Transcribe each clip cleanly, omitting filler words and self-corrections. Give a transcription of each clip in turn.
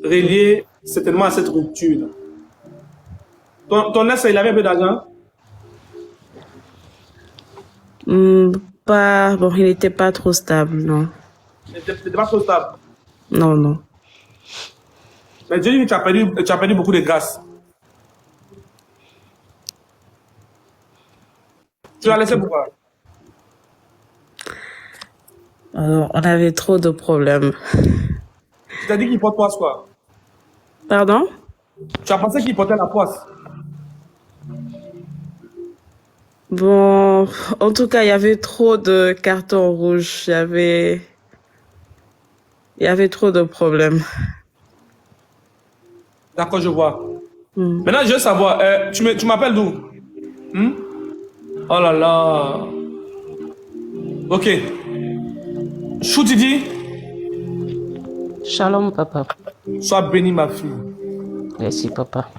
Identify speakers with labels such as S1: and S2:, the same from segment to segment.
S1: relié certainement à cette rupture. Ton ex, il avait un peu d'argent?
S2: Pas, bon, il n'était pas trop stable, non.
S1: Il n'était pas trop stable.
S2: Non, non.
S1: Mais Dieu dit que tu as perdu beaucoup de grâce. Tu l'as laissé pourquoi?
S2: On avait trop de problèmes.
S1: Tu t'as dit qu'il porte poisse quoi?
S2: Pardon?
S1: Tu as pensé qu'il portait la poisse?
S2: Bon, en tout cas, il y avait trop de cartons rouges. Il y avait trop de problèmes.
S1: D'accord, je vois. Maintenant, je veux savoir, tu m'appelles d'où? Oh là là. Ok. Chou, tu dis?
S3: Shalom, papa.
S1: Sois bénie, ma fille.
S3: Merci, papa.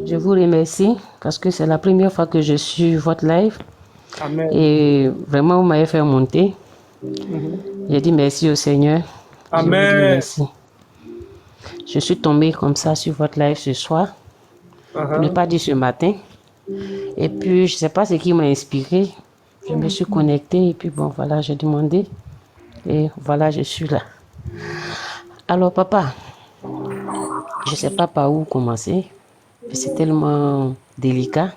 S3: Je vous remercie parce que c'est la première fois que je suis votre live.
S1: Amen.
S3: Et vraiment, vous m'avez fait monter. J'ai dit merci au Seigneur. Je vous dis
S1: Amen.
S3: merci. Je suis tombée comme ça sur votre live ce soir. Pour ne pas dire ce matin. Et puis, je ne sais pas ce qui m'a inspiré. Je me suis connectée et puis bon, voilà, j'ai demandé. Et voilà, je suis là. Alors, papa, je ne sais pas par où commencer. C'est tellement délicat.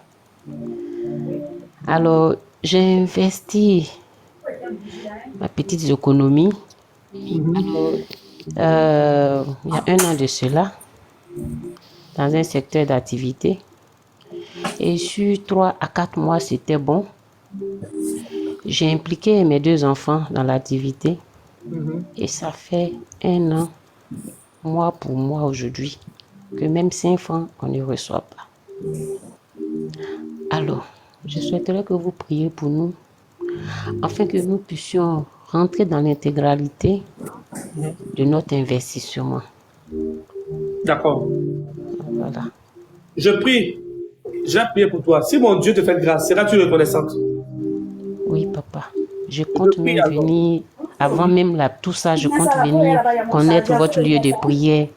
S3: Alors, j'ai investi ma petite économie. Il y a 1 an de cela, dans un secteur d'activité. Et sur 3 à 4 mois, c'était bon. J'ai impliqué mes 2 enfants dans l'activité. Et ça fait 1 an, mois pour mois aujourd'hui, que même 5 francs, on ne reçoit pas. Alors, je souhaiterais que vous priez pour nous, afin que nous puissions rentrer dans l'intégralité de notre investissement.
S1: D'accord.
S3: Voilà.
S1: Je prie. J'ai prié pour toi. Si mon Dieu te fait grâce, seras-tu reconnaissante?
S3: Oui, papa. Je compte
S1: prie
S3: même
S1: alors.
S3: venir, avant même tout ça, je compte venir connaître votre lieu de prière.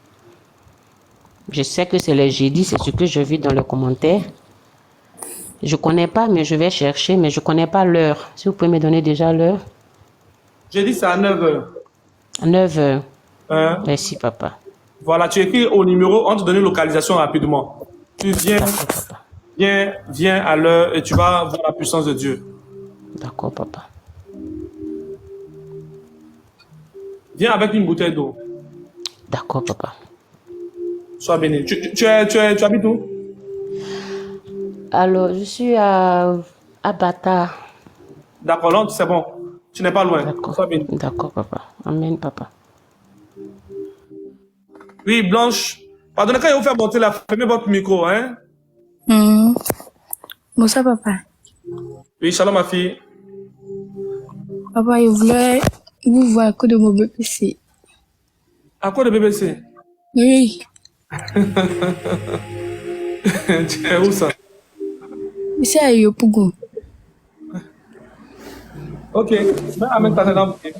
S3: Je sais que c'est le jeudi, c'est ce que je vis dans le commentaire. Je ne connais pas, mais je vais chercher, mais je ne connais pas l'heure. Si vous pouvez me donner déjà l'heure.
S1: J'ai dit c'est à 9h.
S3: À 9h.
S1: Hein?
S3: Merci, papa.
S1: Voilà, tu écris au numéro, on te donne une localisation rapidement. Tu viens,
S3: D'accord, papa.
S1: viens à l'heure et tu vas voir la puissance de Dieu.
S3: D'accord, papa.
S1: Viens avec une bouteille d'eau.
S3: D'accord, papa.
S1: Sois béni. Tu habites où?
S3: Alors, je suis à Bata.
S1: D'accord, là, c'est bon. Tu n'es pas loin.
S3: D'accord.
S1: Sois béni.
S3: D'accord, papa. Amen, papa.
S1: Oui, Blanche. Pardonnez, quand il vous faire monter la fermez votre micro, hein?
S4: Bonsoir, papa.
S1: Oui, shalom, ma fille.
S4: Papa, je voulais vous voir à cause de mon BPC.
S1: À quoi de BBC?
S4: Oui,
S1: Tu es où ça?
S4: ici à Yopougon.
S1: Ok. Ben, amène ta tête dans le pied.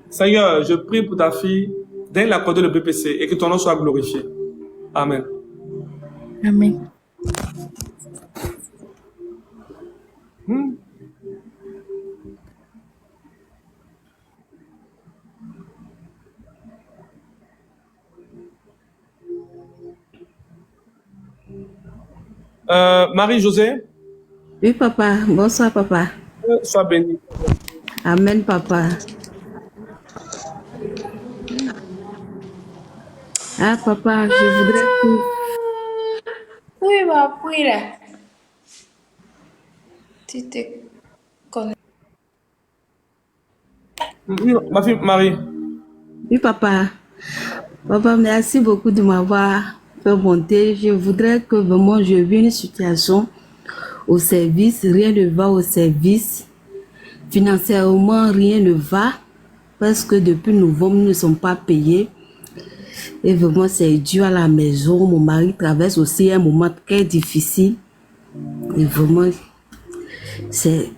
S1: Seigneur, je prie pour ta fille d'aller l'accorder le BPC et que ton nom soit glorifié. Amen.
S4: Amen.
S1: Marie-Josée,
S5: Oui, papa. Bonsoir, papa.
S1: sois bénie.
S5: Amen, papa. Ah, papa, je voudrais que...
S4: Oui, ma là. Tu te connais.
S1: Oui, ma fille Marie.
S5: Oui, papa. Papa, merci beaucoup de m'avoir fait monter. Je voudrais que vraiment je vis une situation au service. Rien ne va au service. Financièrement, rien ne va. Parce que depuis novembre, nous ne sommes pas payés. Et vraiment, c'est dur à la maison. Mon mari traverse aussi un moment très difficile. Et vraiment, c'est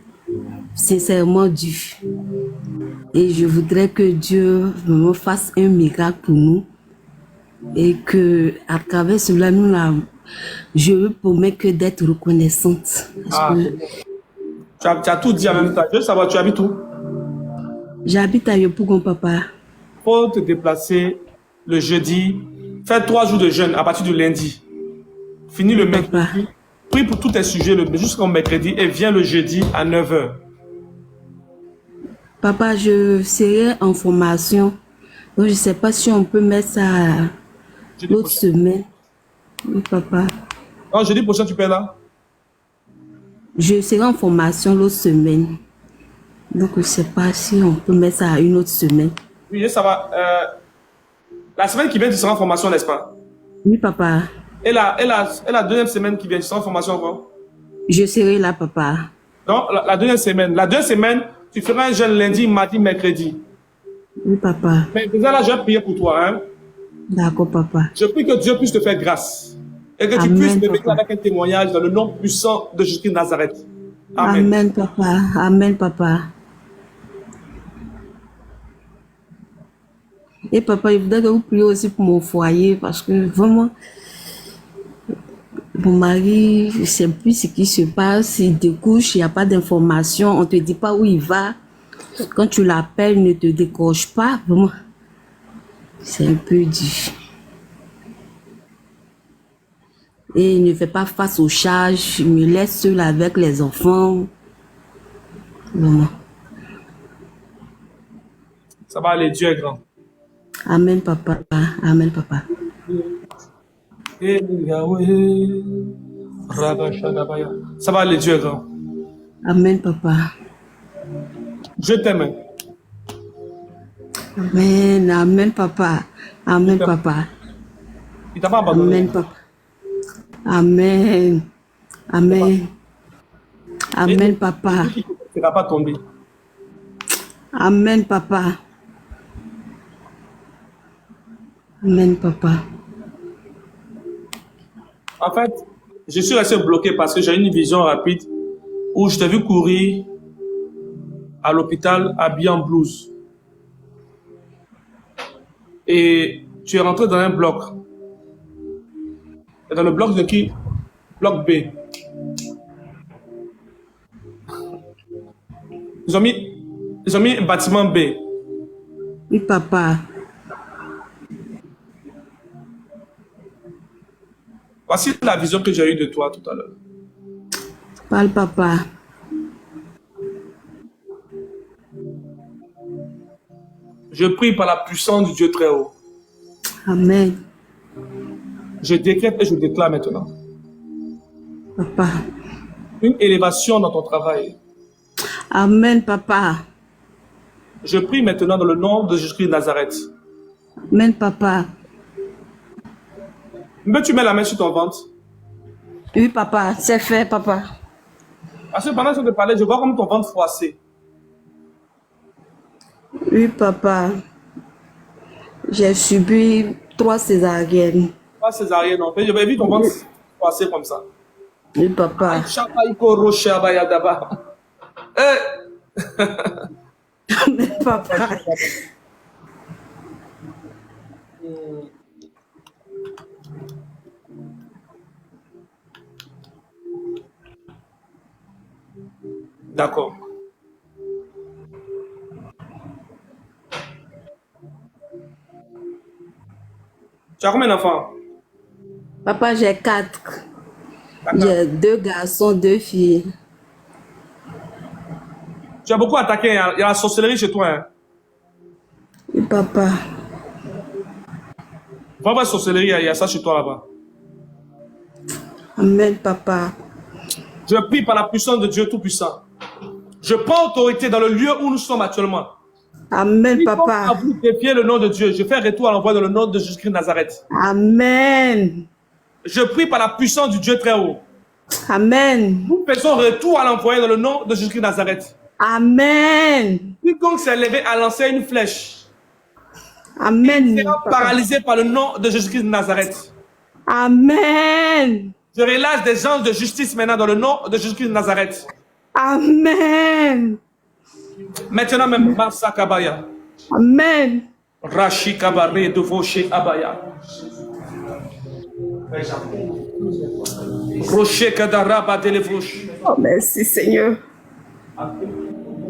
S5: sincèrement dur. Et je voudrais que Dieu me fasse un miracle pour nous. Et que à travers cela, je ne promets que d'être reconnaissante. Parce que
S1: Tu as tout dit en même temps. Je veux savoir, tu habites où?
S5: j'habite à Yopougon, papa.
S1: Faut te déplacer le jeudi. Fais 3 jours de jeûne à partir du lundi. Finis le
S5: Papa.
S1: mercredi. Prie pour tous tes sujets jusqu'au mercredi et viens le jeudi à 9h.
S5: Papa, je serai en formation. Donc, je ne sais pas si on peut mettre ça
S1: Jeudi
S5: l'autre
S1: prochain.
S5: semaine. Oui, papa.
S1: Non, jeudi prochain, tu peux là?
S5: Je serai en formation l'autre semaine. Donc, je ne sais pas si on peut mettre ça à une autre semaine.
S1: Oui, ça va. La semaine qui vient, tu seras en formation, n'est-ce pas?
S5: Oui, papa.
S1: Et la deuxième semaine qui vient, tu seras en formation encore?
S5: Je serai là, papa.
S1: Non, la deuxième semaine. La deuxième semaine, tu feras un jeûne lundi, mardi, mercredi.
S5: Oui, papa.
S1: Mais déjà là, je vais prier pour toi. Hein.
S5: D'accord, papa.
S1: Je prie que Dieu puisse te faire grâce. Et que tu
S5: Amen,
S1: puisses me
S5: papa.
S1: bénir avec un témoignage dans le nom puissant de Jésus-Christ de Nazareth. Amen.
S5: Amen, papa. Amen, papa. Et papa, je voudrais que vous priez aussi pour mon foyer parce que vraiment, mon mari, je ne sais plus ce qui se passe. Il découche, il n'y a pas d'information, on ne te dit pas où il va. Quand tu l'appelles, il ne te décroche pas. Vraiment, c'est un peu difficile. Et il ne fait pas face aux charges, il me laisse seul avec les enfants. Vraiment.
S1: Ça va aller, Dieu est grand.
S5: Amen, papa. Amen, papa.
S1: Ça va aller, Dieu est grand.
S5: Amen, papa.
S1: Je t'aime.
S5: Amen, amen, papa. Amen, papa.
S1: Il t'a pas abandonné.
S5: Amen, papa. Amen. Amen. Amen, papa.
S1: Tu ne vas pas tomber.
S5: Amen, papa. Amen, papa.
S1: En fait, je suis resté bloqué parce que j'ai une vision rapide où je t'ai vu courir à l'hôpital habillé en blouse. Et tu es rentré dans un bloc. Et dans le bloc de qui? Bloc B. Ils ont mis un bâtiment B.
S5: Oui, papa.
S1: Voici la vision que j'ai eue de toi tout à l'heure.
S5: Parle, papa.
S1: Je prie par la puissance du Dieu très haut.
S5: Amen.
S1: Je décrète et je déclare maintenant
S5: Papa.
S1: une élévation dans ton travail.
S5: Amen, papa.
S1: Je prie maintenant dans le nom de Jésus-Christ de Nazareth.
S5: Amen, papa.
S1: Mais tu mets la main sur ton ventre.
S5: Oui, papa. C'est fait, papa.
S1: Parce que pendant que je te parlais, je vois comme ton ventre froissé.
S5: Oui, papa. J'ai subi 3 césariennes.
S1: Pas césarienne, en fait. J'avais vu ton ventre froissé comme ça.
S5: Oui, papa.
S1: Chapaïko Roche Abayadaba. Eh!
S5: Amen, papa.
S1: D'accord. Tu as combien d'enfants?
S5: Papa, j'ai 4.
S1: D'accord.
S5: J'ai 2 garçons, 2 filles.
S1: Tu as beaucoup attaqué. Hein. Il y a la sorcellerie chez toi. Hein.
S5: Oui, papa.
S1: Va voir la sorcellerie, il y a ça chez toi là-bas.
S5: Amen, papa.
S1: Je prie par la puissance de Dieu Tout-Puissant. Je prends autorité dans le lieu où nous sommes actuellement.
S5: Amen,
S1: Quiconque a
S5: papa.
S1: voulu défier le nom de Dieu, je fais retour à l'envoi dans le nom de Jésus-Christ de Nazareth.
S5: Amen.
S1: Je prie par la puissance du Dieu très haut.
S5: Amen.
S1: Nous faisons retour à l'envoyer dans le nom de Jésus-Christ de Nazareth.
S5: Amen.
S1: Quiconque s'est levé à lancer une flèche
S5: Amen.
S1: sera
S5: papa.
S1: paralysé par le nom de Jésus-Christ de Nazareth.
S5: Amen.
S1: Je relâche des anges de justice maintenant dans le nom de Jésus-Christ de Nazareth.
S5: Amen.
S1: Maintenant même, Massa Kabaya.
S2: Amen.
S1: Rashi Kabare de Voshe Abaya. Rocher Kadaraba de Levouche.
S2: Oh, merci Seigneur.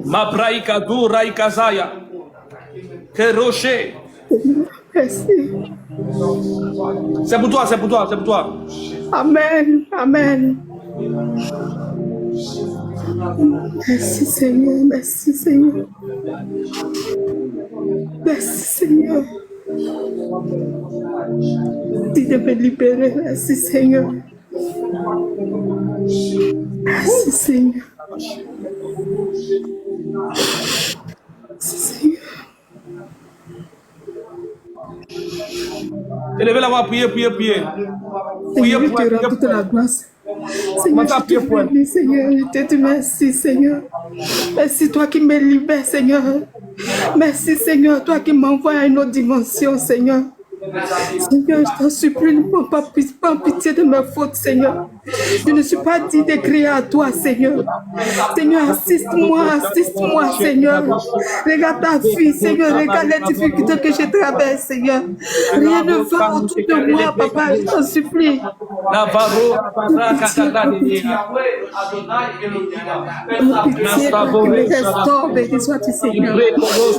S1: Mabraïka du Raikazaya. Que Rocher.
S2: Merci.
S1: C'est pour toi, c'est pour toi, c'est pour toi.
S2: Amen. Amen. Merci Seigneur. Merci Seigneur. Merci Seigneur. Tu de me libérer. Merci Seigneur. Merci Seigneur. Merci Seigneur.
S1: Élevez la voix, priez, priez, priez. Priez
S2: Seigneur, je
S1: pour
S2: te
S1: elle,
S2: rends
S1: priez
S2: toute
S1: pour
S2: la
S1: elle.
S2: grâce. Seigneur, je te bénis, Seigneur. Je te dis merci, Seigneur. Merci, toi qui me libères, Seigneur. Merci, Seigneur, toi qui m'envoies à une autre dimension, Seigneur. Seigneur, je t'en supplie, ne prends pas pitié de mes fautes, Seigneur. Je ne suis pas dit de crier à toi, Seigneur. Seigneur, assiste-moi, Seigneur. Regarde ta fille, Seigneur. Regarde les difficultés que je traverse, Seigneur. Rien ne va autour de moi, papa, je t'en supplie.
S1: Navarro,
S2: Restaure, béni sois-tu, Seigneur.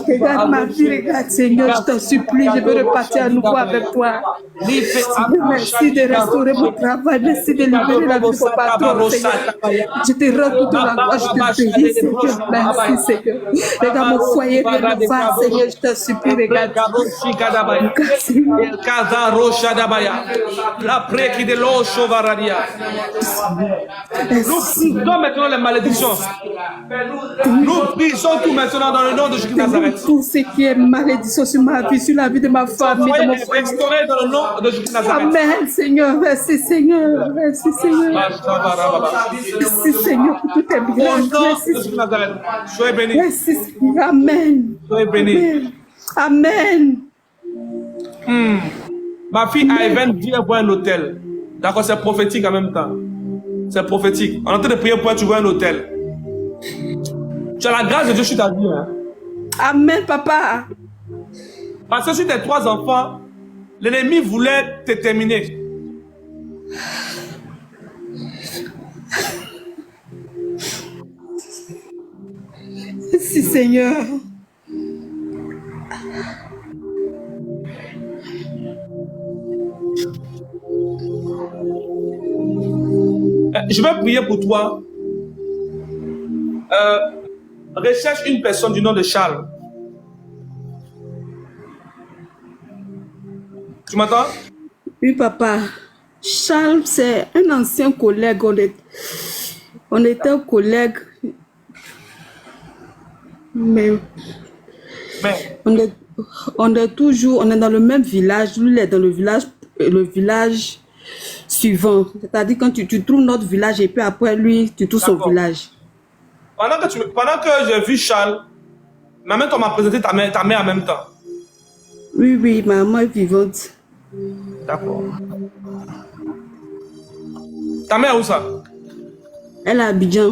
S2: Regarde ma vie, regarde, Seigneur, je t'en supplie, je veux repartir à nouveau avec toi. Seigneur, merci de restaurer mon travail, merci de libérer la vie de mon patron, Seigneur. Je te rends toute la gloire, je te bénis, Seigneur. Merci, Seigneur. Regarde mon foyer, rien ne va, Seigneur, je t'en supplie, regarde. Regarde, Seigneur.
S1: Nous brisons maintenant les malédictions. Nous brisons tout maintenant dans le nom de Jésus de Nazareth.
S2: Tout ce qui est malédiction sur ma vie, sur la vie de ma famille, de mon
S1: Soyez
S2: frère.
S1: restaurés dans le nom de Jésus de Nazareth.
S2: Amen, Seigneur. Merci, Seigneur. Merci, Seigneur. Merci, Seigneur, pour tout est
S1: Au
S2: bien.
S1: nom de
S2: Merci,
S1: Jésus de Nazareth. Soyez bénis.
S2: merci, Seigneur. Amen.
S1: Soyez bénis.
S2: Amen. Amen.
S1: Ma fille Ivan vient voir un hôtel. D'accord, c'est prophétique en même temps. C'est prophétique. On est en train de prier pour toi, tu vois un hôtel. Tu as la grâce de Dieu sur ta vie. Hein?
S2: Amen, papa.
S1: Parce que sur tes 3 enfants, l'ennemi voulait te terminer.
S2: Merci, Seigneur.
S1: Je vais prier pour toi. Recherche une personne du nom de Charles. Tu m'entends?
S2: Oui, papa. Charles, c'est un ancien collègue. On était collègues. Mais on est dans le même village. Lui, il est dans le village suivant. C'est-à-dire quand tu trouves notre village et puis après lui, tu trouves son village.
S1: Pendant que j'ai vu Charles, ma mère m'a présenté ta mère en même temps.
S2: Oui, ma maman est vivante.
S1: D'accord. Ta mère où ça?
S2: Elle est à Abidjan.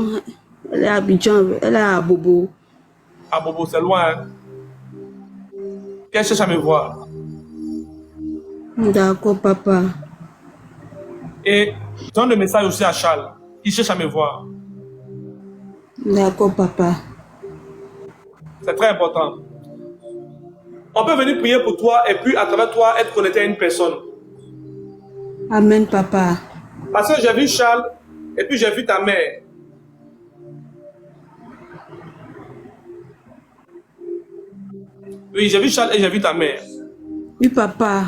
S2: Elle est à Abidjan. Elle est à Bobo.
S1: Ah Bobo, c'est loin. Hein? Qu'elle cherche à me voir.
S2: D'accord, papa.
S1: Et donne le message aussi à Charles. Il cherche à me voir.
S2: D'accord, papa.
S1: C'est très important. On peut venir prier pour toi et puis à travers toi être connecté à une personne.
S2: Amen, papa.
S1: Parce que j'ai vu Charles et puis j'ai vu ta mère. Oui, j'ai vu Charles et j'ai vu ta mère.
S2: Oui, papa.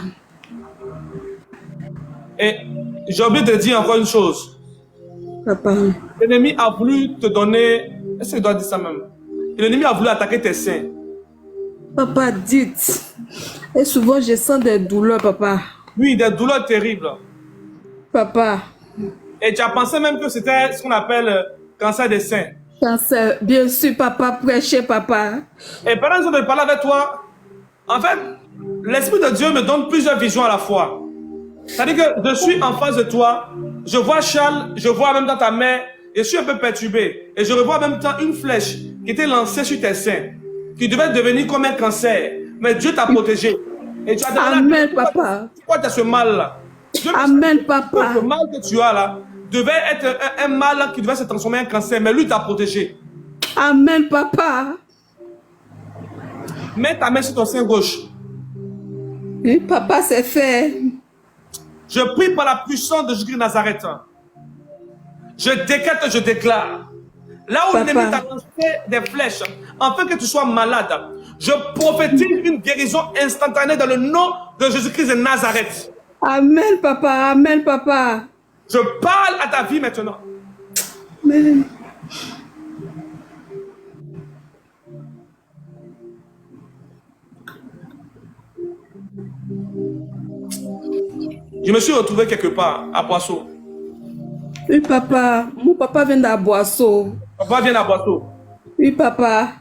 S1: Et j'ai oublié de te dire encore une chose.
S2: Papa.
S1: L'ennemi a voulu te donner... Est-ce que je dois dire ça même? L'ennemi a voulu attaquer tes seins.
S2: Papa, dites. Et souvent, je sens des douleurs, papa.
S1: Oui, des douleurs terribles.
S2: Papa.
S1: Et tu as pensé même que c'était ce qu'on appelle cancer des seins.
S2: Cancer, bien sûr, papa, prêchez, papa.
S1: Et pendant que je parle avec toi, en fait, l'Esprit de Dieu me donne plusieurs visions à la fois. C'est-à-dire que je suis en face de toi, je vois Charles, je vois même dans ta main, je suis un peu perturbé. Et je revois en même temps une flèche qui était lancé sur tes seins, qui devait devenir comme un cancer. Mais Dieu t'a protégé. Et tu as demandé
S2: Amen, papa.
S1: pourquoi tu as ce mal-là.
S2: Amen, papa.
S1: Le mal que tu as là devait être un mal qui devait se transformer en cancer, mais lui t'a protégé.
S2: Amen, papa.
S1: Mets ta main sur ton sein gauche.
S2: Oui, papa, c'est fait.
S1: Je prie par la puissance de Jésus de Nazareth. Je décrète, je déclare. Là où l'ennemi t'a lancé des flèches, afin que tu sois malade, je prophétise une guérison instantanée dans le nom de Jésus-Christ de Nazareth.
S2: Amen, papa. Amen, papa.
S1: Je parle à ta vie maintenant.
S2: Amen.
S1: Je me suis retrouvé quelque part à Boisseau.
S2: Oui, papa. Mon papa vient d'Aboisseau.
S1: Papa vient à Boisseau.
S2: Oui, papa.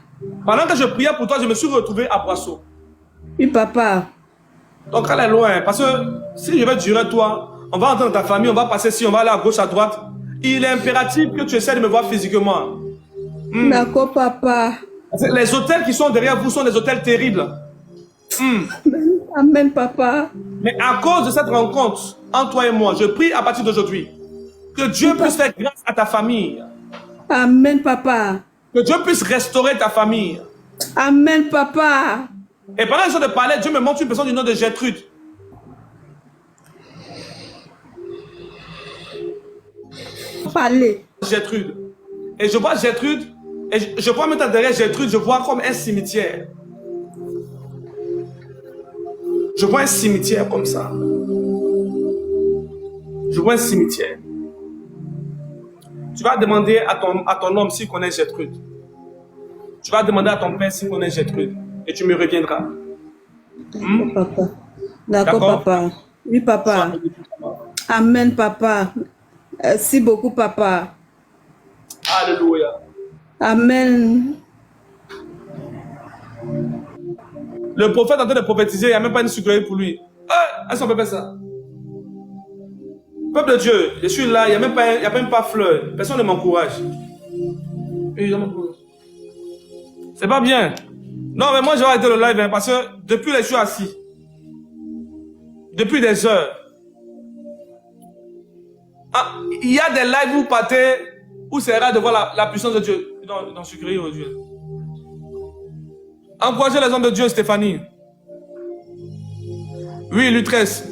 S1: Pendant que je priais pour toi, je me suis retrouvé à Boisseau.
S2: Oui, papa.
S1: Donc elle est loin, parce que si je vais durer toi, on va entrer dans ta famille, on va passer ici, on va aller à gauche, à droite. Il est impératif que tu essaies de me voir physiquement.
S2: D'accord, papa.
S1: Les hôtels qui sont derrière vous sont des hôtels terribles.
S2: Amen, papa.
S1: Mais à cause de cette rencontre entre toi et moi, je prie à partir d'aujourd'hui que Dieu puisse faire grâce à ta famille.
S2: Amen, papa.
S1: Que Dieu puisse restaurer ta famille.
S2: Amen, papa.
S1: Et pendant que je de parler, Dieu me montre une personne du nom de Gertrude.
S2: Parlez.
S1: Gertrude. Et je vois Gertrude, et je vois maintenant derrière Gertrude, je vois comme un cimetière. Je vois un cimetière comme ça. Je vois un cimetière. Tu vas demander à ton homme s'il connaît Gertrude. Tu vas demander à ton père s'il connaît Gertrude. Et tu me reviendras.
S2: Papa. D'accord, papa. Oui, papa. Amen, papa. Merci beaucoup, papa.
S1: Alléluia.
S2: Amen.
S1: Le prophète est en train de prophétiser, il n'y a même pas une sucrerie pour lui. Est-ce qu'on peut faire ça? Peuple de Dieu, je suis là, il n'y a même pas fleur. Personne ne m'encourage. C'est pas bien. Non, mais moi, je vais arrêter le live parce que depuis je suis assis. Depuis des heures. Il y a des lives où vous partez, où c'est rare de voir la puissance de Dieu dans sucrerie aujourd'hui. Encouragez les hommes de Dieu, Stéphanie. Oui, Lutresse.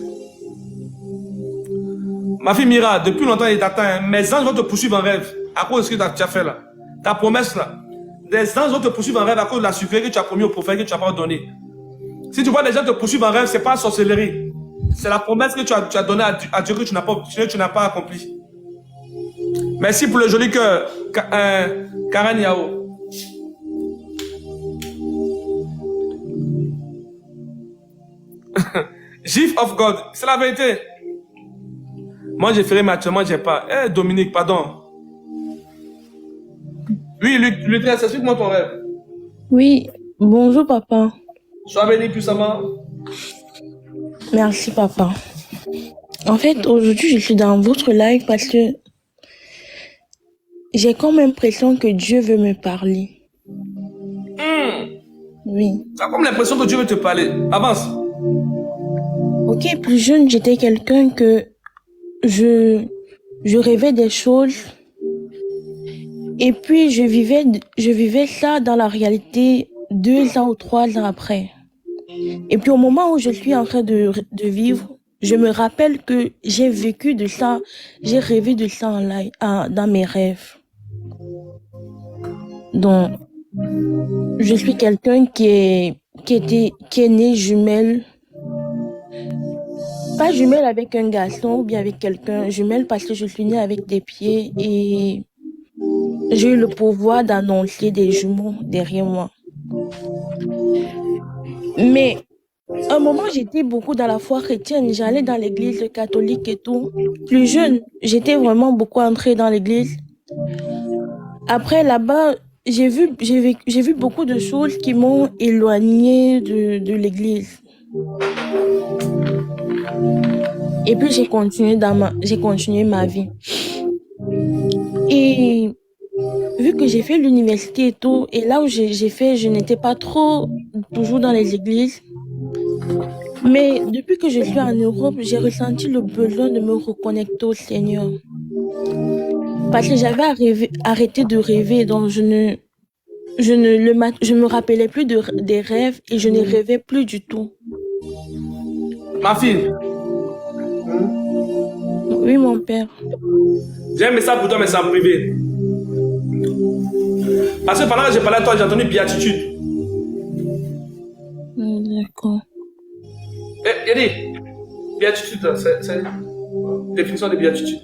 S1: Ma fille Mira, depuis longtemps, il t'attend. Mes anges vont te poursuivre en rêve à cause de ce que tu as fait là. Ta promesse là. Des anges vont te poursuivre en rêve à cause de la sucrerie que tu as promis au prophète que tu n'as pas donné. Si tu vois des gens te poursuivre en rêve, ce n'est pas la sorcellerie. C'est la promesse que tu as donnée à Dieu que tu n'as pas accompli. Merci pour le joli cœur, Karen Yao. Gift of God, c'est la vérité. Moi j'ai fait, mais actuellement j'ai pas. Dominique, pardon. Oui, Luc, explique-moi ton rêve.
S4: Oui, bonjour papa.
S1: Sois béni puissamment.
S4: Merci papa. En fait, aujourd'hui, je suis dans votre live parce que j'ai comme l'impression que Dieu veut me parler. Oui.
S1: Tu as comme l'impression que Dieu veut te parler. Avance.
S4: Ok, plus jeune, j'étais quelqu'un que je rêvais des choses. Et puis, je vivais ça dans la réalité 2 ans ou 3 ans après. Et puis, au moment où je suis en train de vivre, je me rappelle que j'ai vécu de ça, j'ai rêvé de ça en live, dans mes rêves. Donc, je suis quelqu'un qui est né jumelle. Pas jumelle avec un garçon ou bien avec quelqu'un. Jumelle parce que je suis née avec des pieds et j'ai eu le pouvoir d'annoncer des jumeaux derrière moi. Mais à un moment, j'étais beaucoup dans la foi chrétienne. J'allais dans l'église catholique et tout. Plus jeune, j'étais vraiment beaucoup entrée dans l'église. Après, là-bas, j'ai vu beaucoup de choses qui m'ont éloignée de l'église. Et puis, j'ai continué ma vie. Et vu que j'ai fait l'université et tout, et là où j'ai fait, je n'étais pas trop toujours dans les églises. Mais depuis que je suis en Europe, j'ai ressenti le besoin de me reconnecter au Seigneur. Parce que j'avais arrêté de rêver, donc je me rappelais plus des rêves et je ne rêvais plus du tout.
S1: Ma fille,
S4: Oui, mon père.
S1: j'ai un message pour toi, mais c'est en privé. Parce que pendant que j'ai parlé à toi, j'ai entendu béatitude.
S4: D'accord.
S1: Eh, Yedi, béatitude, c'est définition de béatitude.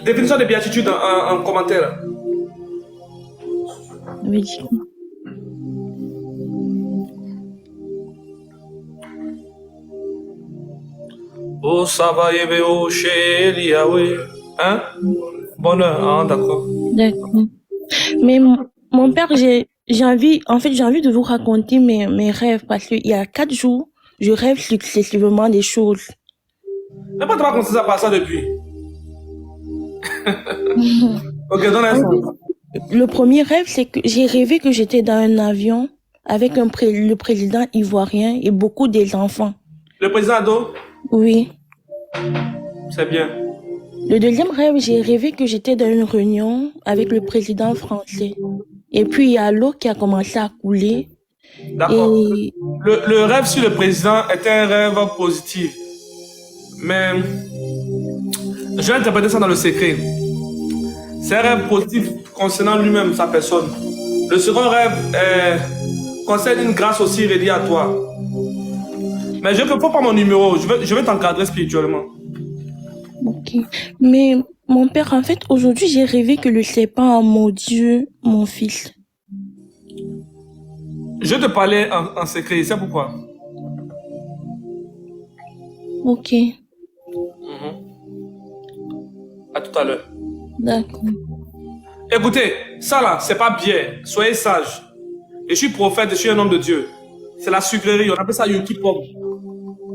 S1: Définition de béatitude en commentaire.
S4: Oui.
S1: Oh, ça va, yébe, oh, chéri, Yahweh. Hein? Bonheur, hein, d'accord.
S4: D'accord. Mais mon père, j'ai envie de vous raconter mes rêves parce qu'il y a 4 jours, je rêve successivement des choses.
S1: Mais pourquoi tu vas commencer à par ça depuis? Ok, donne un son.
S4: Le premier rêve, c'est que j'ai rêvé que j'étais dans un avion avec le président ivoirien et beaucoup des enfants.
S1: Le président Ado,
S4: Oui.
S1: c'est bien.
S4: Le deuxième rêve, j'ai rêvé que j'étais dans une réunion avec le président français. Et puis, il y a l'eau qui a commencé à couler.
S1: D'accord.
S4: Et
S1: Le rêve sur le président était un rêve positif. Mais je vais interpréter ça dans le secret. C'est un rêve positif concernant lui-même, sa personne. Le second rêve concerne une grâce aussi reliée à toi. Mais je ne peux pas mon numéro. Je vais t'encadrer spirituellement.
S4: ok. Mais mon père, en fait, aujourd'hui, j'ai rêvé que le serpent a mordu mon fils.
S1: Je te parlais en secret, c'est pourquoi.
S4: Ok.
S1: À tout à l'heure.
S4: D'accord.
S1: Écoutez, ça là, c'est pas bien. Soyez sages. Je suis prophète, je suis un homme de Dieu. C'est la sucrerie, on appelle ça Yuki Pop.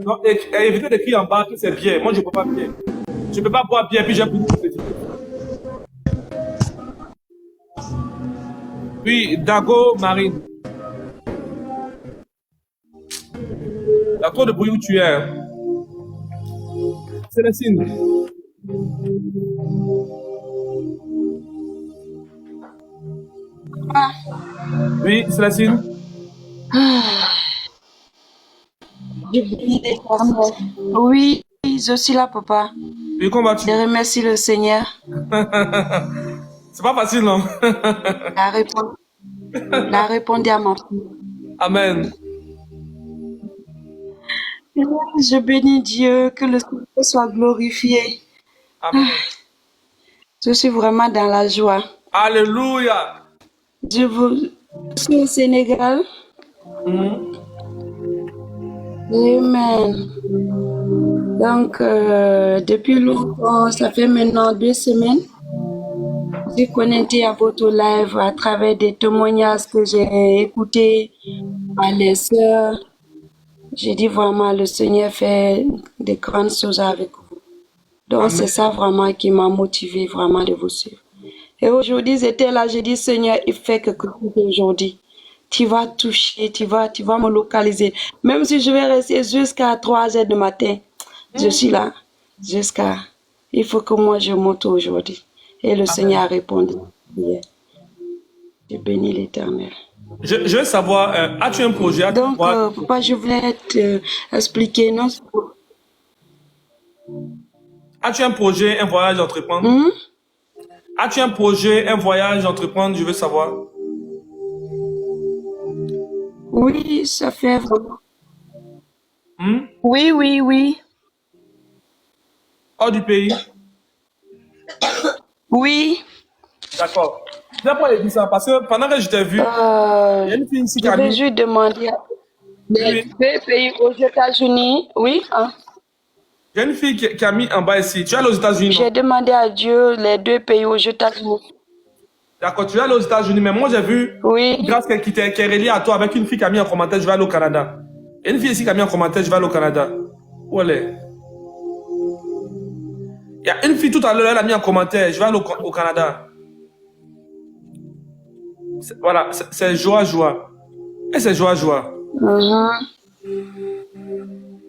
S1: Donc, évitez d'écrire en bas que c'est bien. Moi, je peux pas bien. Je peux pas boire bien, puis j'ai beaucoup de dire. Oui, Dago Marine. Il y a trop de bruit où tu es. Hein. Célestine. Oui, Célestine.
S6: Je bénis l'Éternel. Oui, je suis là, papa.
S1: Oui, comment vas-tu?
S6: Je remercie le Seigneur.
S1: C'est pas facile, non?
S6: Il a répondu à ma prière.
S1: Amen.
S6: Je bénis Dieu, que le Seigneur soit glorifié.
S1: Amen.
S6: Je suis vraiment dans la joie.
S1: Alléluia.
S6: Je suis au Sénégal. Amen. Donc, depuis longtemps, ça fait maintenant 2 semaines, j'ai connecté à votre live à travers des témoignages que j'ai écoutés par les sœurs. J'ai dit vraiment, le Seigneur fait des grandes choses avec vous. Donc, c'est ça vraiment qui m'a motivé vraiment de vous suivre. Et aujourd'hui, j'étais là, j'ai dit, Seigneur, il fait quelque chose aujourd'hui. Tu vas toucher, tu vas me localiser. Même si je vais rester jusqu'à 3 heures du matin, je suis là. Il faut que moi je monte aujourd'hui. Et le Seigneur a répondu. Je bénis l'Éternel.
S1: Je veux savoir, as-tu un projet?
S6: Donc, papa, je voulais expliquer. Non?
S1: As-tu un projet, un voyage à entreprendre? As-tu un projet, un voyage à entreprendre? Je veux savoir.
S6: Oui, ça fait vraiment. Oui.
S1: Hors du pays?
S6: Oui.
S1: D'accord. Je vais pas dire ça parce que pendant que je t'ai vu, il y a une fille ici qui
S6: Je
S1: a
S6: vais
S1: mis.
S6: juste demander les 2 pays aux États-Unis. Oui. Hein?
S1: Il y a une fille qui a mis en bas ici. Tu es allé aux États-Unis?
S6: J'ai demandé à Dieu les 2 pays aux États-Unis.
S1: D'accord, tu es allé aux États-Unis, mais moi j'ai vu
S6: Oui.
S1: une grâce qui est reliée à toi avec une fille qui a mis en commentaire, je vais aller au Canada. Il y a une fille ici qui a mis en commentaire, je vais aller au Canada. Où elle est? Il y a une fille tout à l'heure, elle a mis en commentaire, je vais aller au Canada. Voilà, c'est Joa. Et c'est Joa.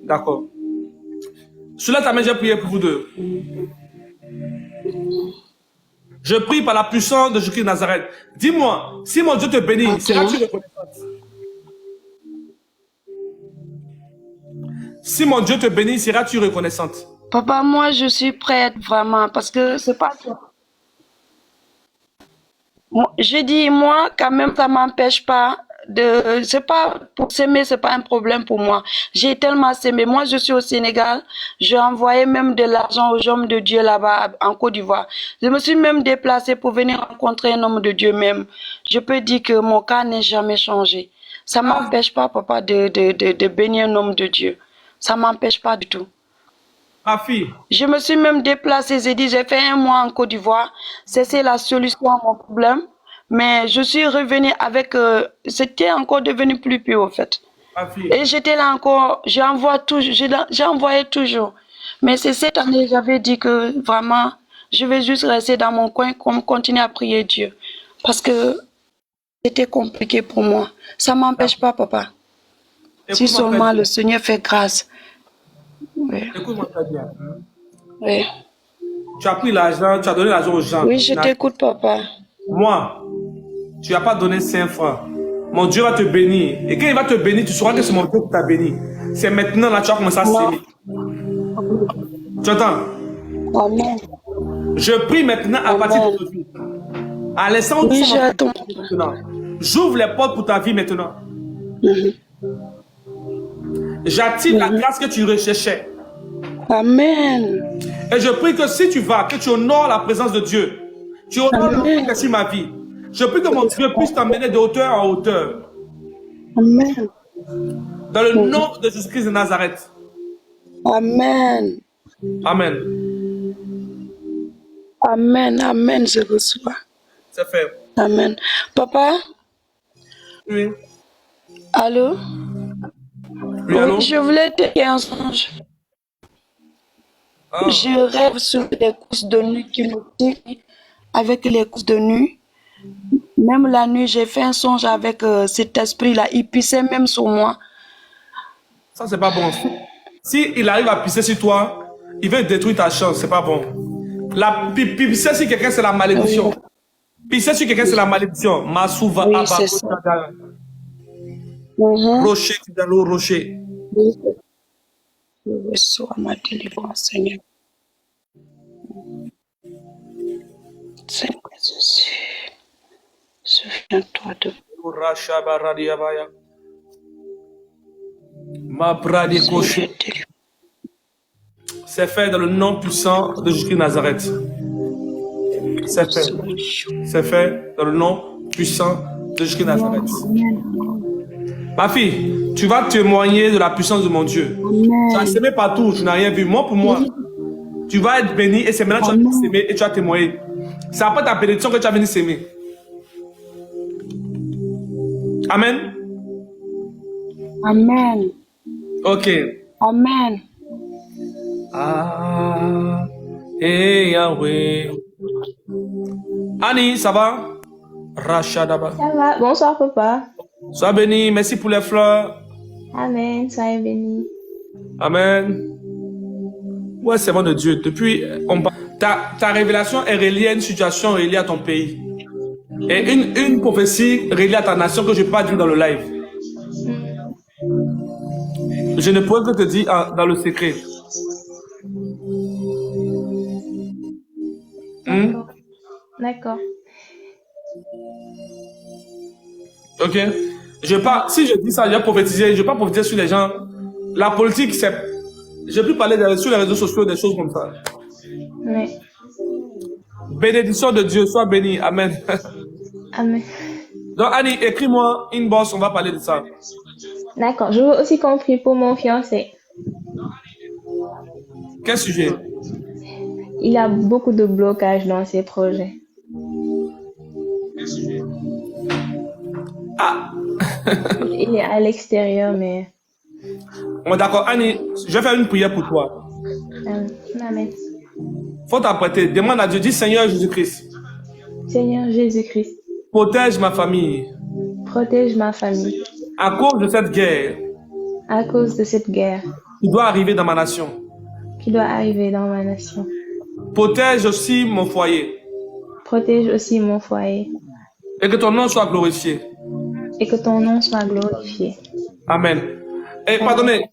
S1: D'accord. Sur la main, j'ai prié pour vous deux. Je prie par la puissance de Jésus-Christ de Nazareth. Dis-moi, si mon Dieu te bénit, seras-tu reconnaissante? Si mon Dieu te bénit, seras-tu reconnaissante?
S6: Papa, moi, je suis prête vraiment parce que c'est pas ça. Je dis, moi, quand même, ça m'empêche pas de. C'est pas pour s'aimer, c'est pas un problème pour moi. J'ai tellement s'aimé. Moi, je suis au Sénégal. J'ai envoyé même de l'argent aux hommes de Dieu là-bas en Côte d'Ivoire. Je me suis même déplacée pour venir rencontrer un homme de Dieu même. Je peux dire que mon cas n'est jamais changé. Ça m'empêche pas, papa, de bénir un homme de Dieu. Ça m'empêche pas du tout.
S1: Ma fille.
S6: Je me suis même déplacée, j'ai dit, j'ai fait 1 mois en Côte d'Ivoire. C'est la solution à mon problème. Mais je suis revenue avec... c'était encore devenu plus pire, au fait.
S1: Ma fille.
S6: Et j'étais là encore, j'ai envoyé toujours. Mais c'est cette année, j'avais dit que vraiment, je vais juste rester dans mon coin, continuer à prier Dieu. Parce que c'était compliqué pour moi. Ça m'empêche pas, papa. Si seulement le Seigneur fait grâce. Oui.
S1: Écoute-moi très bien.
S6: Oui.
S1: Tu as pris l'argent, tu as donné l'argent aux gens.
S6: Oui, je t'écoute, papa.
S1: Moi, tu n'as pas donné 5 francs. Mon Dieu va te bénir. Et quand il va te bénir, tu sauras que c'est mon Dieu qui t'a béni. C'est maintenant là, tu vas commencer à s'aimer. Tu entends?
S6: Amen.
S1: Je prie maintenant à partir d'aujourd'hui. À l'instant où tu es maintenant, j'ouvre les portes pour ta vie maintenant. J'active la grâce que tu recherchais.
S6: Amen.
S1: Et je prie que si tu vas, que tu honores la présence de Dieu. Tu honores le Dieu qui est sur ma vie. Je prie que mon Dieu puisse t'emmener de hauteur en hauteur.
S6: Amen.
S1: Dans le nom de Jésus-Christ de Nazareth.
S6: Amen.
S1: Amen.
S6: Amen. Amen, je reçois.
S1: C'est fait.
S6: Amen. Papa?
S1: Oui.
S6: Allô?
S1: Oui, allô?
S6: Je voulais te dire un songe.
S1: Ah.
S6: Je rêve sur les couches de nuit qui me tirent avec les couches de nuit. Même la nuit, j'ai fait un songe avec cet esprit-là. Il pissait même sur moi.
S1: Ça, c'est pas bon. Si il arrive à pisser sur toi, il veut détruire ta chance. C'est pas bon. Pisser sur quelqu'un, c'est la malédiction.
S6: Oui.
S1: Pisser sur quelqu'un, c'est la malédiction. Masouva,
S6: Oui,
S1: Abba,
S6: c'est ça.
S1: Rocher, dans l'eau, rocher.
S6: Je reçois ma délivrance, Seigneur. Seigneur Jésus, souviens-toi de
S1: Ma brade coché. C'est fait dans le nom puissant de Jésus de Nazareth. C'est fait. C'est fait dans le nom puissant de Jésus de Nazareth. Ma fille, tu vas témoigner de la puissance de mon Dieu. Tu as semé partout, tu n'as rien vu. Moi, pour moi, tu vas être béni et c'est maintenant que tu vas s'aimer et tu vas témoigner. C'est après ta bénédiction que tu vas venir s'aimer. Amen.
S6: Amen.
S1: Ok.
S6: Amen.
S1: Ah, et Yahweh. Annie, ça va? Rachadaba.
S7: Ça va. Bonsoir, papa.
S1: Sois béni. Merci pour les fleurs.
S7: Amen. Soyez béni.
S1: Amen. Ouais, c'est bon de Dieu. Depuis, ta révélation est reliée à une situation reliée à ton pays. Et une prophétie reliée à ta nation que je ne peux pas dire dans le live. Je ne pourrais que te dire dans le secret.
S7: D'accord.
S1: Ok? Si je dis ça, je vais prophétiser. Je ne vais pas prophétiser sur les gens. La politique, c'est... Je ne vais plus parler sur les réseaux sociaux, des choses comme ça.
S7: Oui.
S1: Bénédiction de Dieu, sois béni. Amen.
S7: Amen.
S1: Donc, Annie, écris-moi inbox, on va parler de ça.
S7: D'accord. Je veux aussi qu'on prie pour mon fiancé.
S1: Quel sujet?
S7: Il a beaucoup de blocages dans ses projets.
S1: Ah!
S7: Il est à l'extérieur, mais...
S1: Bon, d'accord, Annie, je vais faire une prière pour toi.
S7: Amen.
S1: Faut t'apprêter. Demande à Dieu. Dis Seigneur Jésus-Christ,
S7: Seigneur Jésus-Christ,
S1: protège ma famille.
S7: protège ma famille
S1: À cause de cette guerre
S7: à cause de cette guerre
S1: qui doit arriver dans ma nation.
S7: qui doit arriver dans ma nation.
S1: Protège aussi mon foyer.
S7: Protège aussi mon foyer
S1: Et que ton nom soit glorifié.
S7: et que ton nom soit glorifié.
S1: Amen. Et pardonnez,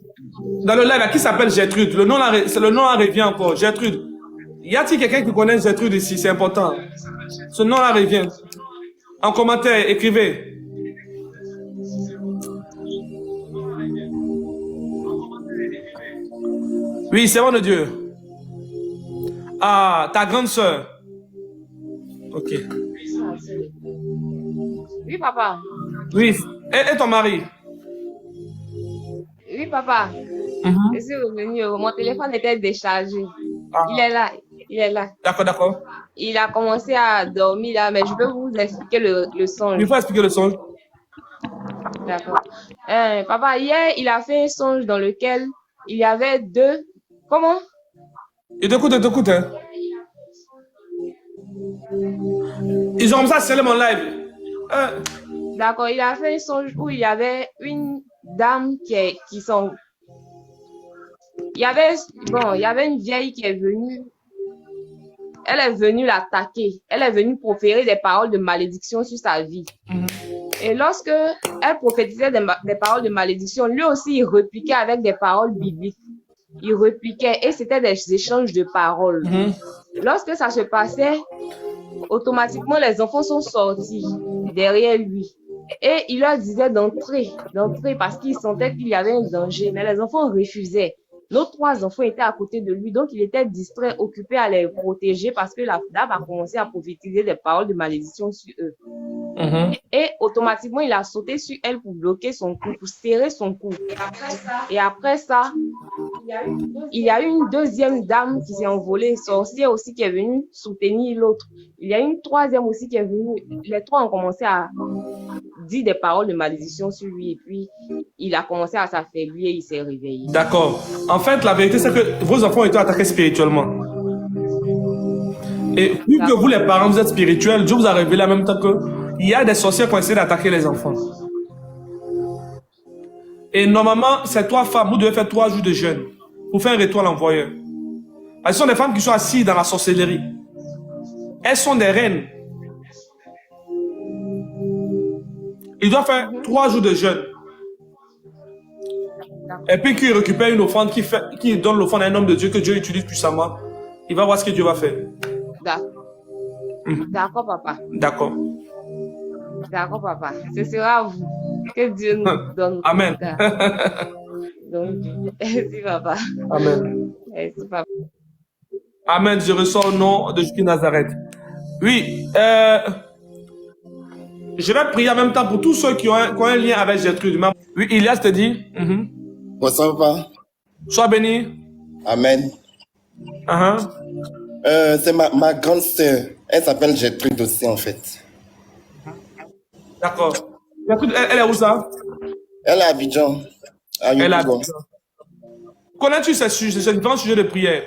S1: dans le live, qui s'appelle Gertrude? Le nom là, c'est le nom là revient encore. Gertrude. Y a-t-il quelqu'un qui connaît Gertrude ici? C'est important. Ce nom là revient. En commentaire, écrivez. Oui, c'est bon de Dieu. Ah, ta grande sœur. Ok.
S8: Oui, papa.
S1: Oui. Et ton mari?
S8: Oui, papa. Je suis revenu. Mon téléphone était déchargé.
S1: Ah.
S8: Il est là. Il est là.
S1: D'accord, d'accord.
S8: Il a commencé à dormir là, mais je peux vous expliquer le songe.
S1: Il faut expliquer le songe.
S8: D'accord. Papa, hier, il a fait un songe dans lequel il y avait deux. Comment?
S1: Il t'écoute, il t'écoute. Hein. Ils ont comme ça scellé mon live.
S8: D'accord, il a fait un songe où il y avait une dame qui sont. Il y avait une vieille qui est venue. Elle est venue l'attaquer. Elle est venue proférer des paroles de malédiction sur sa vie. Et lorsque elle prophétisait des paroles de malédiction, lui aussi, il répliquait avec des paroles bibliques. Il répliquait et c'était des échanges de paroles. Lorsque ça se passait, automatiquement, les enfants sont sortis derrière lui. Et il leur disait d'entrer parce qu'ils sentaient qu'il y avait un danger. Mais les enfants refusaient. Nos 3 enfants étaient à côté de lui, donc il était distrait, occupé à les protéger parce que la dame a commencé à prophétiser des paroles de malédiction sur eux. Et automatiquement, il a sauté sur elle pour bloquer son cou, pour serrer son cou. Et après ça, il y a eu une deuxième dame qui s'est envolée, sorcière aussi, qui est venue soutenir l'autre. Il y a une troisième aussi qui est venue. Les 3 ont commencé à dire des paroles de malédiction sur lui. Et puis, il a commencé à s'affaiblir et il s'est réveillé.
S1: D'accord. En fait, la vérité, c'est que vos enfants ont été attaqués spirituellement. Et vu que vous, les parents, vous êtes spirituels, Dieu vous a révélé en même temps qu'il y a des sorciers qui ont essayé d'attaquer les enfants. Et normalement, ces 3 femmes, vous devez faire 3 jours de jeûne pour faire un retour à l'envoyeur. Parce que ce sont des femmes qui sont assises dans la sorcellerie. Elles sont des reines. Ils doivent faire 3 jours de jeûne. Et puis qu'il récupère une offrande, qui donne l'offrande à un homme de Dieu que Dieu utilise puissamment. Il va voir ce que Dieu va faire.
S8: D'accord, papa.
S1: D'accord.
S8: D'accord, papa. Ce sera vous. Que Dieu nous donne.
S1: Amen.
S8: Donc, merci, papa.
S1: Amen.
S8: Merci, papa.
S1: Amen. Je reçois au nom de Jésus de Nazareth. Oui. Je vais prier en même temps pour tous ceux qui ont un lien avec Gertrude. Oui, Ilias te dit.
S9: Bonsoir, papa.
S1: Sois béni.
S9: Amen. C'est ma grande sœur. Elle s'appelle Gertrude aussi, en fait.
S1: D'accord. Gertrude, elle est où ça?
S9: Elle est à Abidjan.
S1: Elle est à Abidjan. Connais-tu ces différents sujets de prière?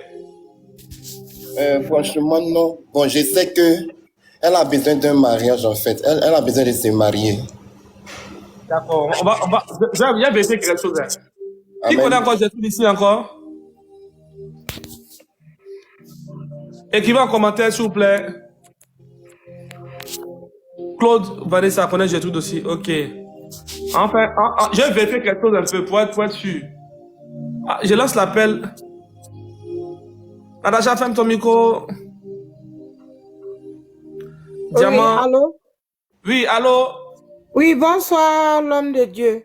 S9: Franchement, non. Bon, je sais que elle a besoin d'un mariage, en fait. Elle a besoin de se marier.
S1: D'accord. Je vais vérifier quelque chose. Qui connaît encore Gertrude ici encore? Écrivez en commentaire, s'il vous plaît. Claude Vanessa connaît Gertrude aussi. Ok. Enfin, je vais vérifier quelque chose un peu pour être sûr. Je lance l'appel. Natacha, ferme ton micro. Diamant.
S10: Oui, allô?
S1: Oui, allô?
S10: Oui, bonsoir, l'homme de Dieu.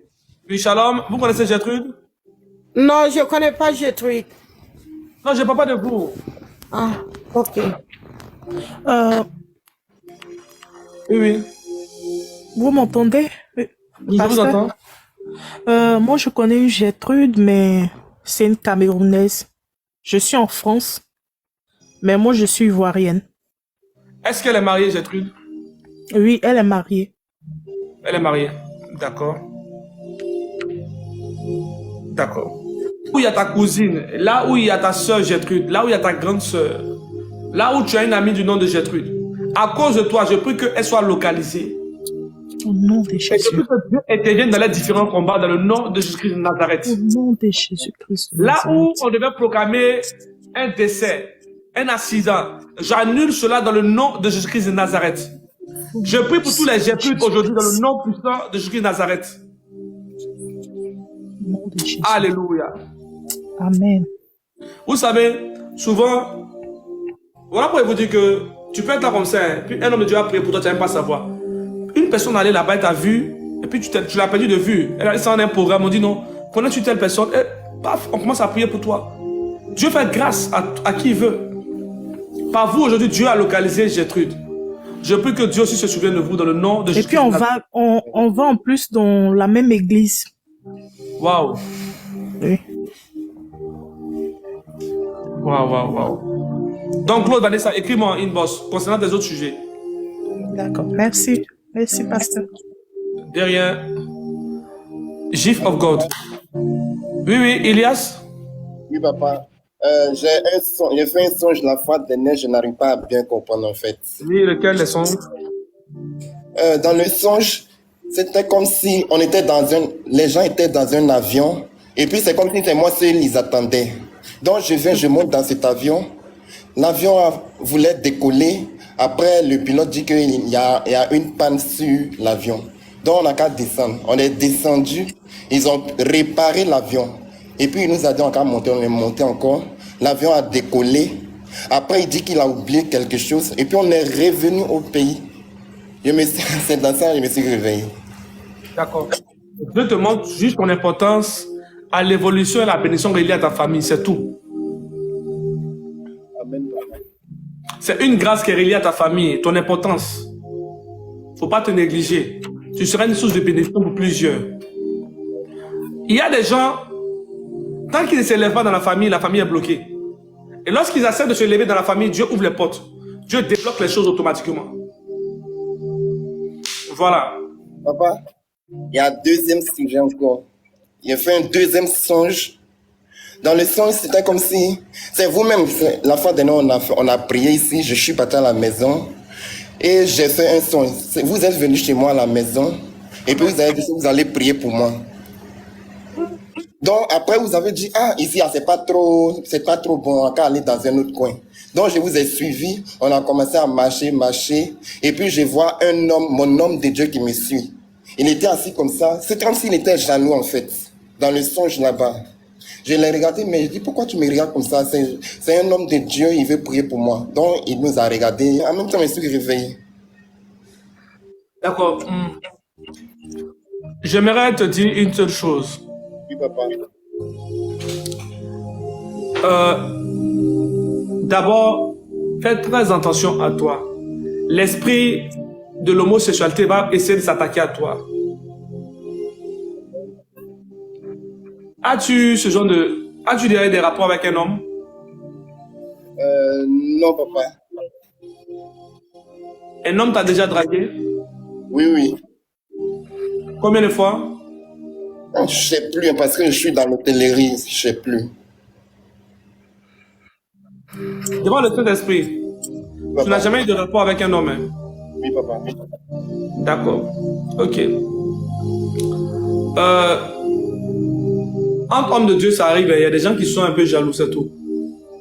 S1: Oui, shalom. Vous connaissez Gertrude?
S10: Non, je ne connais pas Gertrude.
S1: Non, je ne parle pas de vous.
S10: Ah, ok.
S1: Oui.
S11: Vous m'entendez?
S1: Oui, je vous entends.
S11: Moi, je connais une Gertrude, mais c'est une Camerounaise. Je suis en France, mais moi, je suis ivoirienne.
S1: Est-ce qu'elle est mariée, Gertrude?
S11: Oui, elle est mariée.
S1: Elle est mariée. D'accord. D'accord. Où il y a ta cousine, là où il y a ta soeur Gertrude, là où il y a ta grande soeur, Là où tu as une amie du nom de Gertrude, à cause de toi, je prie qu'elle soit localisée.
S11: Au nom de
S1: Et
S11: Jésus.
S1: que Dieu intervienne dans les différents combats dans le nom de Jésus-Christ de Nazareth.
S11: Au nom de Jésus-Christ de
S1: Là où
S11: Nazareth.
S1: on devait proclamer un décès, un accident, j'annule cela dans le nom de Jésus-Christ de Nazareth. Je prie pour tous les Gertrudes aujourd'hui dans le nom puissant de Jésus-Christ de Nazareth.
S11: Au nom de Jésus.
S1: Alléluia.
S11: Amen.
S1: Vous savez, souvent, voilà pourquoi je vous dis que tu peux être là comme ça, hein, puis un homme de Dieu a prié pour toi, tu n'as même pas savoir. Une personne allait là-bas, elle t'a vu, et puis tu l'as perdu de vue. Elle est en un programme, on dit non, connais-tu telle personne? Et paf, on commence à prier pour toi. Dieu fait grâce à qui il veut. Par vous, aujourd'hui, Dieu a localisé Gertrude. Je prie que Dieu aussi se souvienne de vous dans le nom de
S11: Et
S1: Jésus.
S11: puis on va en plus dans la même église.
S1: Waouh.
S11: Oui.
S1: Waouh. Donc, Claude Vanessa, écris-moi en inbox concernant des autres sujets.
S11: D'accord. Merci. Merci, pasteur.
S1: De rien. Gift of God. Oui, Elias.
S9: Oui, papa. J'ai fait un songe la fois dernière, je n'arrive pas à bien comprendre en fait.
S1: Oui, lequel les songes?
S9: Dans le songe, c'était comme si on était les gens étaient dans un avion, et puis c'est comme si c'est moi seul, ils attendaient. Donc je monte dans cet avion. L'avion voulait décoller. Après, le pilote dit qu'il y a une panne sur l'avion. Donc on n'a qu'à descendre. On est descendu. Ils ont réparé l'avion. Et puis il nous a dit encore monter. On est monté encore. L'avion a décollé. Après, il dit qu'il a oublié quelque chose. Et puis on est revenu au pays. C'est dans ça que je me suis réveillé.
S1: D'accord. Je te montre juste ton importance à l'évolution et à la bénédiction reliée à ta famille. C'est tout.
S9: Amen, papa.
S1: C'est une grâce qui est reliée à ta famille, ton importance. Il ne faut pas te négliger. Tu seras une source de bénédiction pour plusieurs. Il y a des gens, tant qu'ils ne s'élèvent pas dans la famille est bloquée. Et lorsqu'ils acceptent de se lever dans la famille, Dieu ouvre les portes. Dieu débloque les choses automatiquement. Voilà.
S9: Papa, il y a un deuxième sujet encore. Il a fait un deuxième songe. Dans le songe, c'était comme si, c'est vous-même, la fois dernière, on a prié ici, je suis parti à la maison et j'ai fait un songe. Vous êtes venu chez moi à la maison et puis vous avez dit que vous allez prier pour moi. Donc après, vous avez dit, ici, c'est pas trop bon, on va aller dans un autre coin. Donc je vous ai suivi, on a commencé à marcher, et puis je vois un homme, mon homme de Dieu qui me suit. Il était assis comme ça, c'est comme s'il était jaloux en fait, dans le songe là-bas. Je l'ai regardé, mais je dis, pourquoi tu me regardes comme ça? C'est un homme de Dieu, il veut prier pour moi. Donc, il nous a regardé. En même temps, je me suis réveillé.
S1: D'accord. J'aimerais te dire une seule chose.
S9: Oui, papa.
S1: D'abord, fais très attention à toi. L'esprit de l'homosexualité va essayer de s'attaquer à toi. As-tu des rapports avec un homme?
S9: Non, papa.
S1: Un homme t'a déjà dragué?
S9: Oui.
S1: Combien de fois?
S9: Je ne sais plus, parce que je suis dans l'hôtellerie, je ne sais plus.
S1: Devant le Saint-Esprit, tu n'as jamais eu de rapport avec un homme, hein?
S9: Oui, papa.
S1: D'accord. Ok. Entre hommes de Dieu, ça arrive. Il y a des gens qui sont un peu jaloux, c'est tout.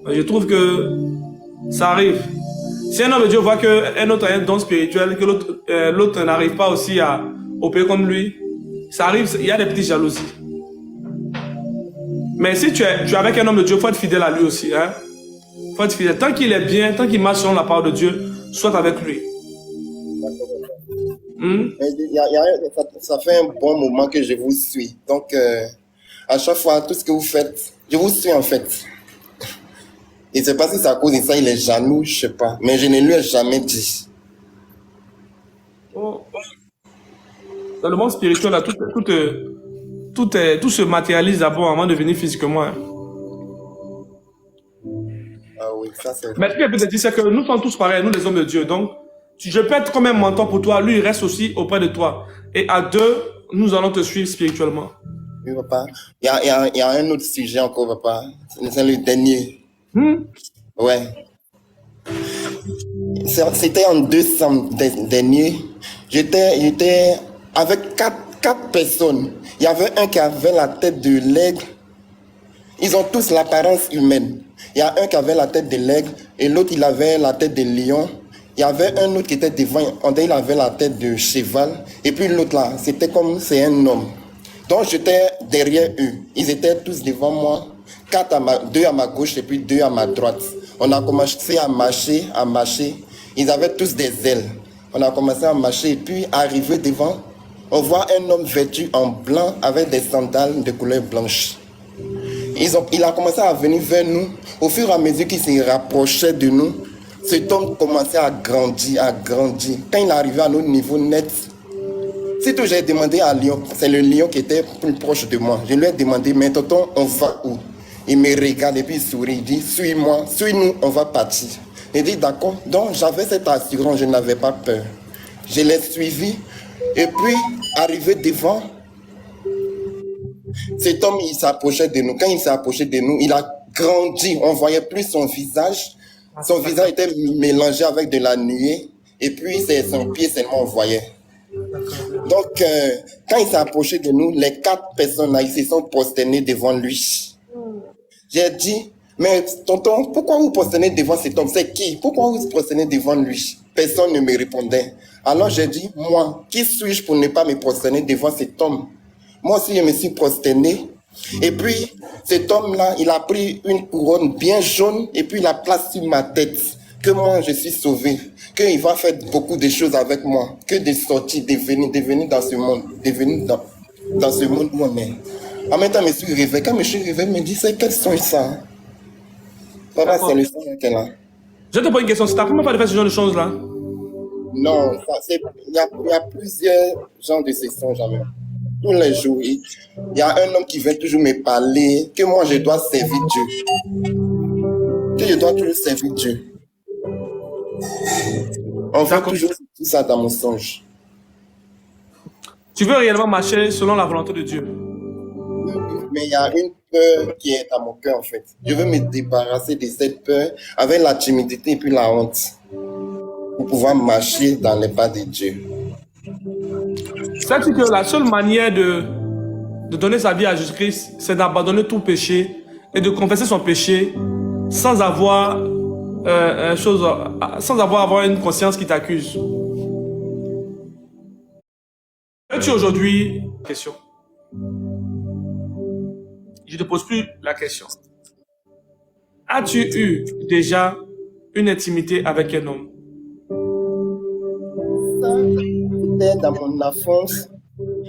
S1: Je trouve que ça arrive. Si un homme de Dieu voit qu'un autre a un don spirituel, que l'autre n'arrive pas aussi à opérer comme lui, ça arrive, il y a des petites jalousies. Mais si tu es avec un homme de Dieu, il faut être fidèle à lui aussi. Hein? Faut être fidèle. Tant qu'il est bien, tant qu'il marche selon la parole de Dieu, sois avec lui.
S9: Ça fait un bon moment que je vous suis. Donc, à chaque fois, tout ce que vous faites, je vous suis en fait. Et c'est pas si c'est à cause de ça, il est jaloux, je sais pas. Mais je ne lui ai jamais dit.
S1: Oh. Dans le monde spirituel, là, tout se matérialise d'abord avant de venir physiquement. Hein.
S9: Ah oui, ça c'est...
S1: Mais ce que je peux te dire, c'est que nous sommes tous pareils, nous les hommes de Dieu. Donc, je peux être comme un mentor pour toi, lui il reste aussi auprès de toi. Et à deux, nous allons te suivre spirituellement.
S9: Oui, papa. Il y a un autre sujet encore, papa. C'est le dernier. Ouais. c'était en décembre dernier. J'étais avec quatre personnes. Il y avait un qui avait la tête de l'aigle. Ils ont tous l'apparence humaine. Il y a un qui avait la tête de l'aigle et l'autre il avait la tête de lion. Il y avait un autre qui était devant, il avait la tête de cheval. Et puis l'autre là, c'était comme c'est un homme. Donc j'étais derrière eux. Ils étaient tous devant moi. Deux à ma gauche et puis deux à ma droite. On a commencé à marcher. Ils avaient tous des ailes. On a commencé à marcher et puis arrivé devant, on voit un homme vêtu en blanc avec des sandales de couleur blanche. Il a commencé à venir vers nous. Au fur et à mesure qu'il se rapprochait de nous, cet homme commençait à grandir. Quand il arrivait à notre niveau net, c'est tout, j'ai demandé à Lion, c'est le lion qui était plus proche de moi. Je lui ai demandé, mais tonton, on va où? Il me regarde et puis il sourit, il dit, suis-moi, suis-nous, on va partir. Il dit, d'accord. Donc j'avais cette assurance, je n'avais pas peur. Je l'ai suivi et puis, arrivé devant, cet homme, il s'approchait de nous. Quand il s'est approché de nous, il a grandi. On ne voyait plus son visage. Son visage était mélangé avec de la nuée. Et puis, c'est son pied seulement on voyait. Donc, quand il s'est approché de nous, les quatre personnes là, ils se sont prosternés devant lui. J'ai dit, mais tonton, pourquoi vous prosternez devant cet homme? C'est qui? Pourquoi vous prosternez devant lui? Personne ne me répondait. Alors j'ai dit, moi, qui suis-je pour ne pas me prosterner devant cet homme? Moi aussi, je me suis prosterné. Et puis, cet homme-là, il a pris une couronne bien jaune et puis il a placé sur ma tête. Que moi, je suis sauvé. Qu'il va faire beaucoup de choses avec moi. Que de sortir, de venir dans ce monde. De venir dans ce monde où on est. En même temps, je me suis réveillé. Quand je me suis réveillé, je me dis, c'est quel son ça? Papa, c'est le son qui est là.
S1: Je te pose une question. C'est ta première fois de faire ce genre de choses-là?
S9: Non, il y a plusieurs genres de ces sons, jamais. Tous les jours, il y a un homme qui vient toujours me parler que moi je dois servir Dieu. Que je dois toujours servir Dieu. On fait toujours tout ça dans mon songe.
S1: Tu veux réellement marcher selon la volonté de Dieu?
S9: Mais il y a une peur qui est dans mon cœur en fait. Je veux me débarrasser de cette peur avec la timidité et puis la honte. Pour pouvoir marcher dans les pas de Dieu.
S1: C'est-à-dire que la seule manière de donner sa vie à Jésus-Christ, c'est d'abandonner tout péché et de confesser son péché sans avoir une conscience qui t'accuse. Veux-tu aujourd'hui question? Je ne te pose plus la question. As-tu eu déjà une intimité avec un homme?
S9: C'était dans mon enfance.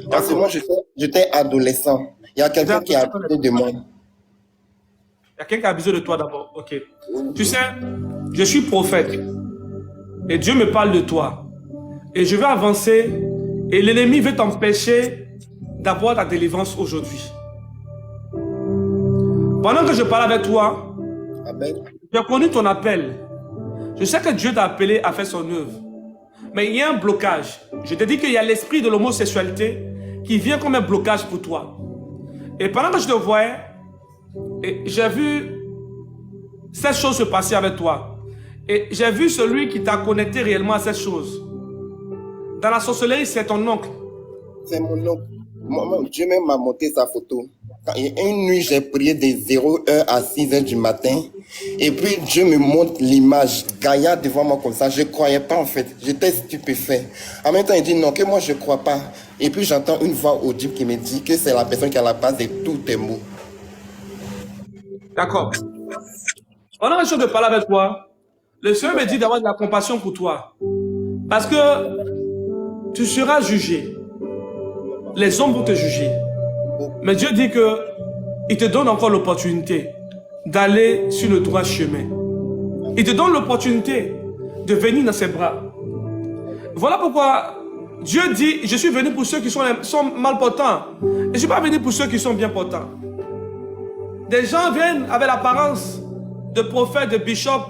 S9: Parce que moi, j'étais adolescent. Il y a quelqu'un qui a abusé de moi.
S1: Il y a quelqu'un qui a abusé de toi d'abord. Ok. Tu sais, je suis prophète. Et Dieu me parle de toi. Et je veux avancer. Et l'ennemi veut t'empêcher d'avoir ta délivrance aujourd'hui. Pendant que je parle avec toi, tu as connu ton appel. Je sais que Dieu t'a appelé à faire son œuvre. Mais il y a un blocage. Je te dis qu'il y a l'esprit de l'homosexualité qui vient comme un blocage pour toi. Et pendant que je te voyais, j'ai vu cette chose se passer avec toi. Et j'ai vu celui qui t'a connecté réellement à cette chose. Dans la sorcellerie, c'est ton oncle.
S9: C'est mon oncle. Dieu même m'a montré sa photo. Une nuit, j'ai prié de 0h à 6h du matin. Et puis, Dieu me montre l'image. Gaïa devant moi comme ça. Je ne croyais pas en fait. J'étais stupéfait. En même temps, il dit non, que moi, je ne crois pas. Et puis, j'entends une voix audible qui me dit que c'est la personne qui est à la base de tous tes mots.
S1: D'accord. Pendant que je suis de parler avec toi, le Seigneur me dit d'avoir de la compassion pour toi. Parce que tu seras jugé. Les hommes vont te juger. Mais Dieu dit qu'il te donne encore l'opportunité d'aller sur le droit chemin. Il te donne l'opportunité de venir dans ses bras. Voilà pourquoi Dieu dit, je suis venu pour ceux qui sont mal portants. Et je ne suis pas venu pour ceux qui sont bien portants. Des gens viennent avec l'apparence de prophète, de bishop,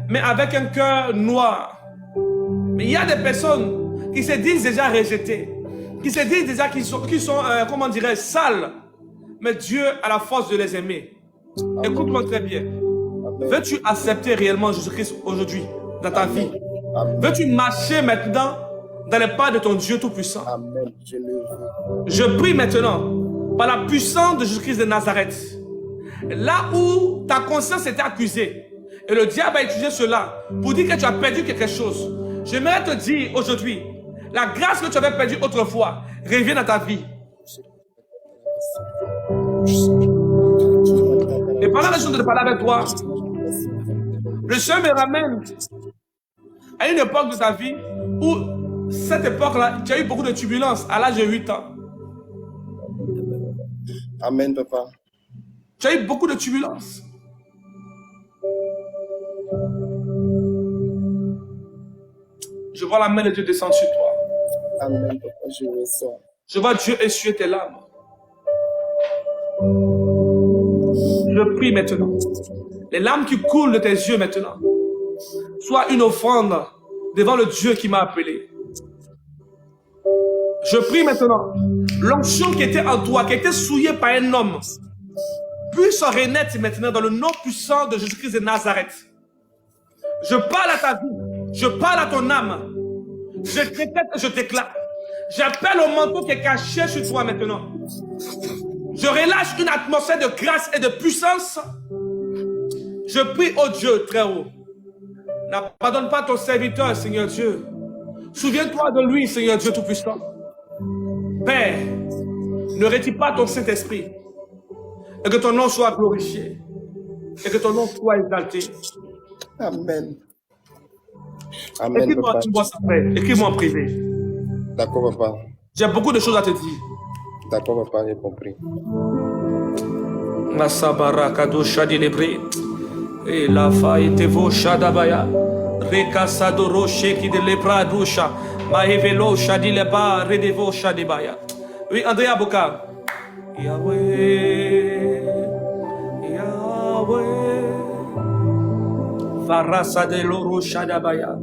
S1: mais avec un cœur noir. Mais il y a des personnes qui se disent déjà rejetées, qui se disent déjà qu'ils sont comment dirais-je, sales. Mais Dieu a la force de les aimer. Écoute-moi très bien. Veux-tu accepter réellement Jésus-Christ aujourd'hui dans ta vie?
S9: Amen.
S1: Veux-tu marcher maintenant dans les pas de ton Dieu Tout-Puissant?
S9: Amen. Je le veux.
S1: Je prie maintenant, par la puissance de Jésus-Christ de Nazareth, là où ta conscience était accusée, et le diable a utilisé cela pour dire que tu as perdu quelque chose, j'aimerais te dire aujourd'hui, la grâce que tu avais perdue autrefois revient dans ta vie. Et pendant que je suis de parler avec toi, le Seigneur me ramène à une époque de ta vie où, cette époque-là, tu as eu beaucoup de turbulences à l'âge de 8 ans.
S9: Amen, papa.
S1: Tu as eu beaucoup de turbulences. Je vois la main de Dieu descendre sur toi.
S9: Amen, papa, je ressens.
S1: Je vois Dieu essuyer tes larmes. Je prie maintenant. Les larmes qui coulent de tes yeux maintenant, soient une offrande devant le Dieu qui m'a appelé. Je prie maintenant, l'onction qui était en toi, qui était souillée par un homme, puisse renaître maintenant dans le nom puissant de Jésus-Christ de Nazareth. Je parle à ta vie, je parle à ton âme, je décrète, je déclare. J'appelle au manteau qui est caché sur toi maintenant. Je relâche une atmosphère de grâce et de puissance. Je prie au Dieu très haut. N'abandonne pas ton serviteur, Seigneur Dieu. Souviens-toi de lui, Seigneur Dieu Tout-Puissant. Père, ne retire pas ton Saint-Esprit. Et que ton nom soit glorifié. Et que ton nom soit exalté.
S9: Amen. Amen,
S1: Écris-moi
S9: papa.
S1: tu vois ça, frère. Écris-moi en privé.
S9: D'accord, papa.
S1: J'ai beaucoup de choses à te dire.
S9: D'accord, papa, j'ai compris.
S1: Masabara kadosha dilebre. Et la faille te vo shadabaya. Rekasadoro sheki de lebra dusha. Mahevelo shadileba redevo shadibaya. Oui, Andrea Boka. Yahweh. Yahweh. Farasa de loro shadabaya.